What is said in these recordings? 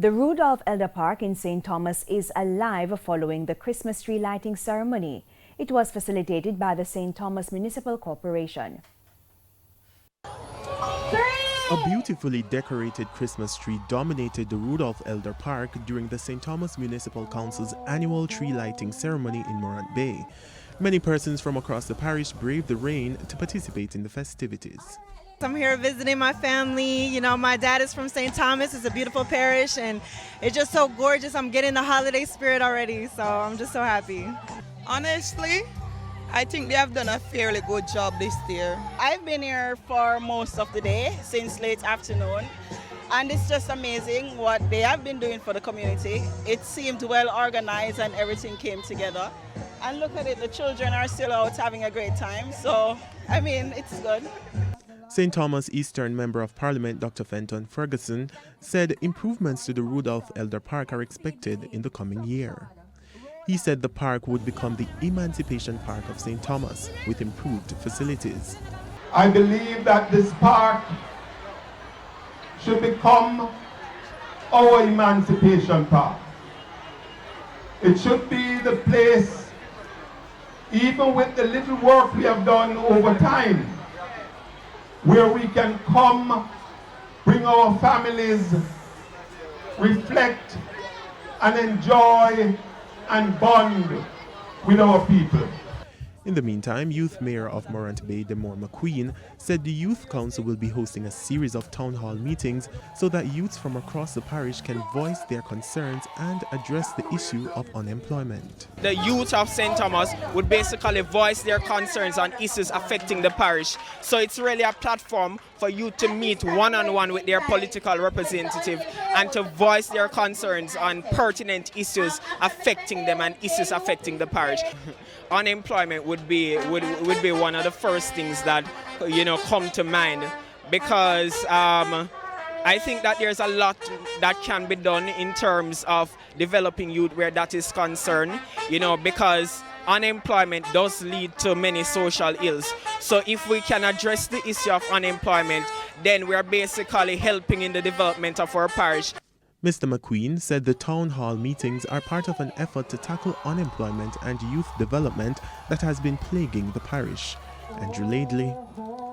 The Rudolph Elder Park in St. Thomas is alive following the Christmas tree lighting ceremony. It was facilitated by the St. Thomas Municipal Corporation. A beautifully decorated Christmas tree dominated the Rudolph Elder Park during the St. Thomas Municipal Council's annual tree lighting ceremony in Morant Bay. Many persons from across the parish braved the rain to participate in the festivities. I'm here visiting my family. You know, my dad is from St. Thomas. It's a beautiful parish and it's just so gorgeous. I'm getting the holiday spirit already, so I'm just so happy. Honestly, I think they have done a fairly good job this year. I've been here for most of the day, since late afternoon, and it's just amazing what they have been doing for the community. It seemed well organized and everything came together. And look at it, the children are still out having a great time, so I mean, it's good. St. Thomas Eastern Member of Parliament Dr. Fenton Ferguson said improvements to the Rudolph Elder Park are expected in the coming year. He said the park would become the Emancipation Park of St. Thomas with improved facilities. I believe that this park should become our Emancipation Park. It should be the place, even with the little work we have done over time, where we can come, bring our families, reflect and enjoy and bond with our people. In the meantime, Youth Mayor of Morant Bay, Demore McQueen, said the Youth Council will be hosting a series of town hall meetings so that youths from across the parish can voice their concerns and address the issue of unemployment. The youth of St. Thomas would basically voice their concerns on issues affecting the parish. So it's really a platform for youth to meet one-on-one with their political representative and to voice their concerns on pertinent issues affecting them and issues affecting the parish. Unemployment would be one of the first things that come to mind, because I think that there's a lot that can be done in terms of developing youth where that is concerned, because unemployment does lead to many social ills. So if we can address the issue of unemployment, then we're basically helping in the development of our parish. Mr. McQueen said the town hall meetings are part of an effort to tackle unemployment and youth development that has been plaguing the parish. Andrew Laidley,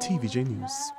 TVJ News.